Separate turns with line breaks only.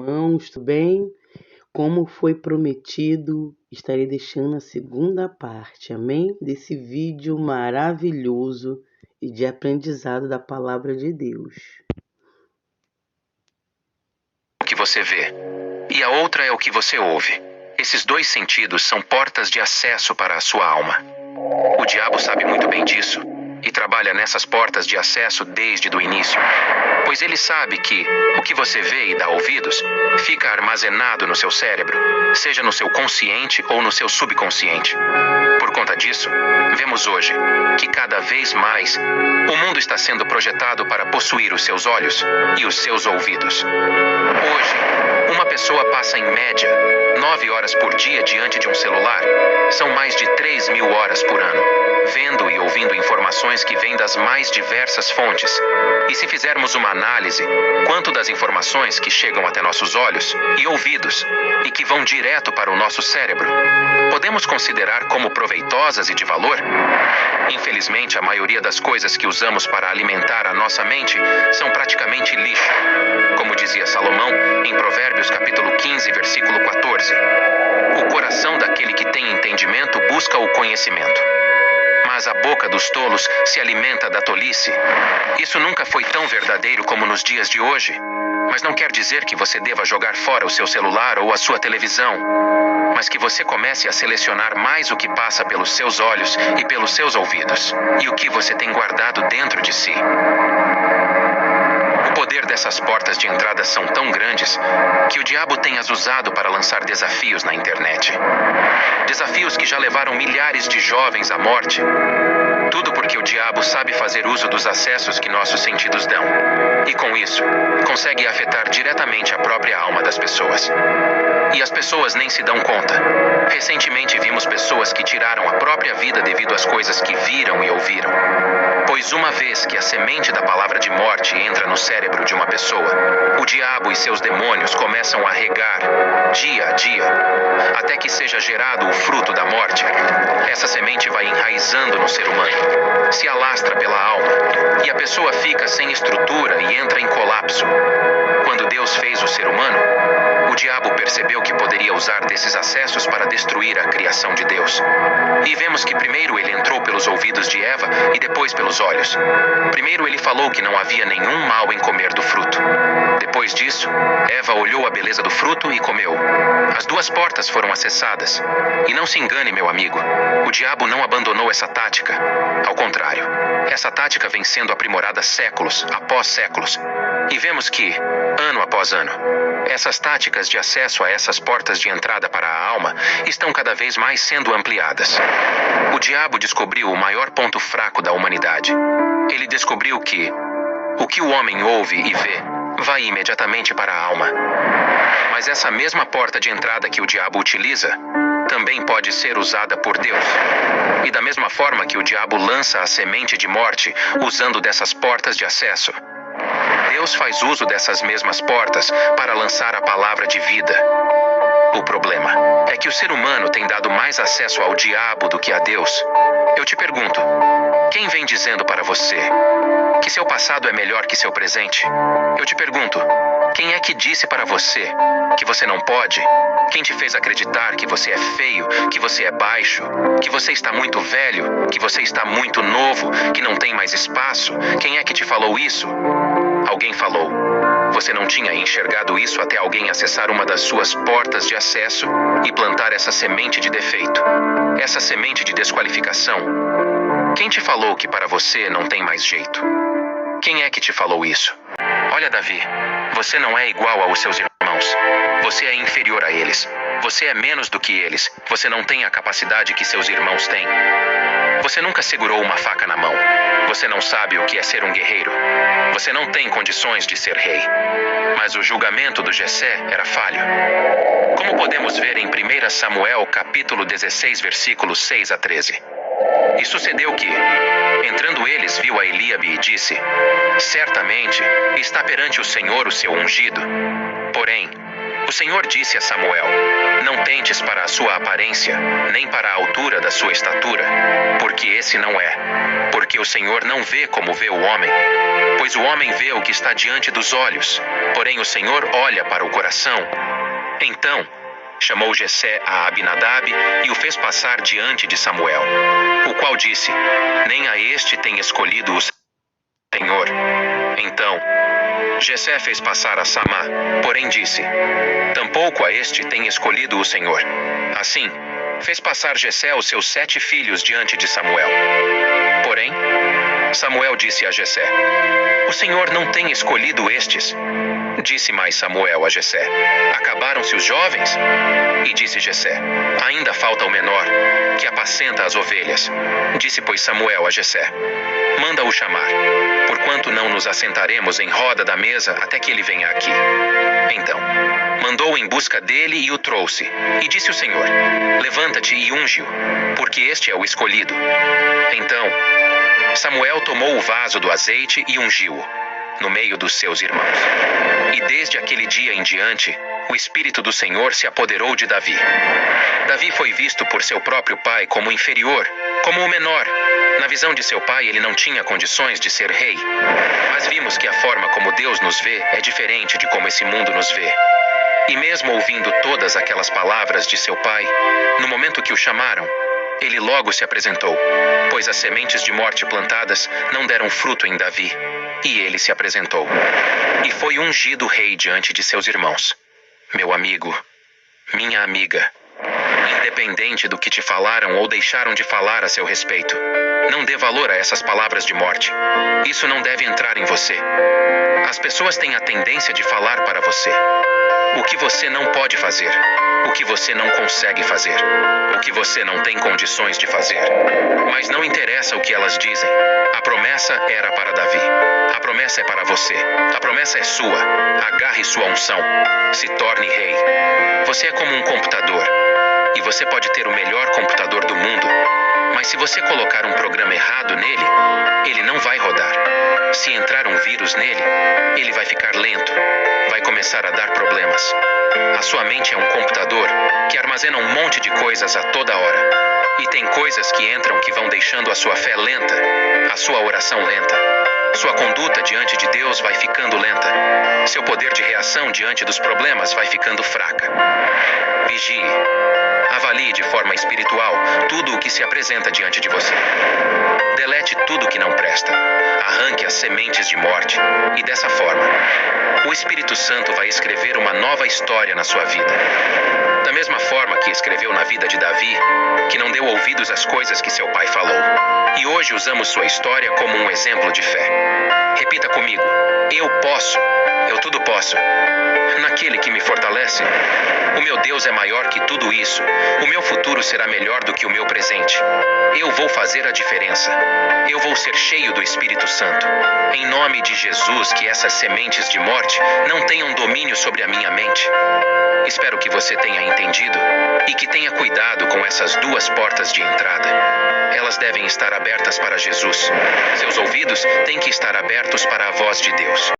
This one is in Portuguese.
irmãos, tudo bem? Como foi prometido, estarei deixando a segunda parte, amém? Desse vídeo maravilhoso e de aprendizado da palavra de Deus.
O que você vê, e a outra é o que você ouve. Esses dois sentidos são portas de acesso para a sua alma. O diabo sabe muito bem disso e trabalha nessas portas de acesso desde o início, pois ele sabe que o que você vê e dá ouvidos fica armazenado no seu cérebro, seja no seu consciente ou no seu subconsciente. Por conta disso, vemos hoje que cada vez mais o mundo está sendo projetado para possuir os seus olhos e os seus ouvidos. Hoje, uma pessoa passa em média 9 horas por dia diante de um celular. São mais de 3.000 horas por ano, vendo e ouvindo informações que vêm das mais diversas fontes. E se fizermos uma análise, quanto das informações que chegam até nossos olhos e ouvidos e que vão direto para o nosso cérebro, podemos considerar como proveitosas e de valor? Infelizmente, a maioria das coisas que usamos para alimentar a nossa mente são praticamente lixo. Como dizia Salomão em Provérbios capítulo 15, versículo 14. O coração daquele que tem entendimento busca o conhecimento, mas a boca dos tolos se alimenta da tolice. Isso nunca foi tão verdadeiro como nos dias de hoje, mas não quer dizer que você deva jogar fora o seu celular ou a sua televisão, mas que você comece a selecionar mais o que passa pelos seus olhos e pelos seus ouvidos, e o que você tem guardado dentro de si. O poder dessas portas de entrada são tão grandes que o diabo tem as usado para lançar desafios na internet. Desafios que já levaram milhares de jovens à morte. Tudo porque o diabo sabe fazer uso dos acessos que nossos sentidos dão. E com isso, consegue afetar diretamente a própria alma das pessoas. E as pessoas nem se dão conta. Recentemente vimos pessoas que tiraram a própria vida devido às coisas que viram e ouviram. Pois uma vez que a semente da palavra de morte entra no cérebro de uma pessoa, o diabo e seus demônios começam a regar, dia a dia, até que seja gerado o fruto da morte. Essa semente vai enraizando no ser humano, se alastra pela alma, e a pessoa fica sem estrutura e entra em colapso. Quando Deus fez o ser humano, o diabo percebeu que poderia usar desses acessos para destruir a criação de Deus. E vemos que primeiro ele entrou pelos ouvidos de Eva e depois pelos olhos. Primeiro ele falou que não havia nenhum mal em comer do fruto. Depois disso, Eva olhou a beleza do fruto e comeu. As duas portas foram acessadas. E não se engane, meu amigo, o diabo não abandonou essa tática. Ao contrário, essa tática vem sendo aprimorada séculos após séculos. E vemos que, ano após ano, essas táticas de acesso a essas portas de entrada para a alma estão cada vez mais sendo ampliadas. O diabo descobriu o maior ponto fraco da humanidade. Ele descobriu que o que o homem ouve e vê vai imediatamente para a alma. Mas essa mesma porta de entrada que o diabo utiliza também pode ser usada por Deus. E da mesma forma que o diabo lança a semente de morte usando dessas portas de acesso, Deus faz uso dessas mesmas portas para lançar a palavra de vida. O problema é que o ser humano tem dado mais acesso ao diabo do que a Deus. Eu te pergunto, quem vem dizendo para você que seu passado é melhor que seu presente? Eu te pergunto, quem é que disse para você que você não pode? Quem te fez acreditar que você é feio, que você é baixo, que você está muito velho, que você está muito novo, que não tem mais espaço? Quem é que te falou isso? Alguém falou. Você não tinha enxergado isso até alguém acessar uma das suas portas de acesso e plantar essa semente de defeito, essa semente de desqualificação. Quem te falou que para você não tem mais jeito? Quem é que te falou isso? Olha, Davi, você não é igual aos seus irmãos. Você é inferior a eles. Você é menos do que eles. Você não tem a capacidade que seus irmãos têm. Você nunca segurou uma faca na mão. Você não sabe o que é ser um guerreiro. Você não tem condições de ser rei. Mas o julgamento do Jessé era falho. Como podemos ver em 1 Samuel capítulo 16, versículos 6 a 13. E sucedeu que, entrando eles, viu a Eliabe e disse: certamente está perante o Senhor o seu ungido. Porém, o Senhor disse a Samuel: não tentes para a sua aparência, nem para a altura da sua estatura, porque esse não é. Porque o Senhor não vê como vê o homem, pois o homem vê o que está diante dos olhos, porém o Senhor olha para o coração. Então chamou Jessé a Abinadab e o fez passar diante de Samuel, o qual disse: nem a este tem escolhido o Senhor. Então Jessé fez passar a Samá, porém disse: tampouco a este tem escolhido o Senhor. Assim fez passar Jessé os seus 7 filhos diante de Samuel. Porém Samuel disse a Jessé: o Senhor não tem escolhido estes. Disse mais Samuel a Jessé: acabaram-se os jovens? E disse Jessé: ainda falta o menor, que apacenta as ovelhas. Disse, pois, Samuel a Jessé: manda-o chamar, porquanto não nos assentaremos em roda da mesa até que ele venha aqui. Então mandou em busca dele e o trouxe. E disse o Senhor: levanta-te e unge-o, porque este é o escolhido. Então Samuel tomou o vaso do azeite e ungiu-o no meio dos seus irmãos. E desde aquele dia em diante, o Espírito do Senhor se apoderou de Davi. Davi foi visto por seu próprio pai como inferior, como o menor. Na visão de seu pai, ele não tinha condições de ser rei. Mas vimos que a forma como Deus nos vê é diferente de como esse mundo nos vê. E mesmo ouvindo todas aquelas palavras de seu pai, no momento que o chamaram, ele logo se apresentou, pois as sementes de morte plantadas não deram fruto em Davi. E ele se apresentou, e foi ungido rei diante de seus irmãos. Meu amigo, minha amiga, independente do que te falaram ou deixaram de falar a seu respeito, não dê valor a essas palavras de morte. Isso não deve entrar em você. As pessoas têm a tendência de falar para você o que você não pode fazer, o que você não consegue fazer, o que você não tem condições de fazer. Mas não interessa o que elas dizem. A promessa era para Davi. A promessa é para você. A promessa é sua. Agarre sua unção. Se torne rei. Você é como um computador. E você pode ter o melhor computador do mundo. Mas se você colocar um programa errado nele, ele não vai rodar. Se entrar um vírus nele, ele vai ficar lento. Vai começar a dar problemas. A sua mente é um computador que armazena um monte de coisas a toda hora. E tem coisas que entram que vão deixando a sua fé lenta, a sua oração lenta. Sua conduta diante de Deus vai ficando lenta. Seu poder de reação diante dos problemas vai ficando fraca. Vigie. Avalie de forma espiritual tudo o que se apresenta diante de você. Delete tudo que não presta. Arranque as sementes de morte. E dessa forma, o Espírito Santo vai escrever uma nova história na sua vida. Da mesma forma que escreveu na vida de Davi, que não deu ouvidos às coisas que seu pai falou. E hoje usamos sua história como um exemplo de fé. Repita comigo: eu posso, eu tudo posso, naquele que me fortalece. O meu Deus é maior que tudo isso. O meu futuro será melhor do que o meu presente. Eu vou fazer a diferença. Eu vou ser cheio do Espírito Santo. Em nome de Jesus, que essas sementes de morte não tenham domínio sobre a minha mente. Espero que você tenha entendido e que tenha cuidado com essas 2 portas de entrada. Elas devem estar abertas para Jesus. Seus ouvidos têm que estar abertos para a voz de Deus.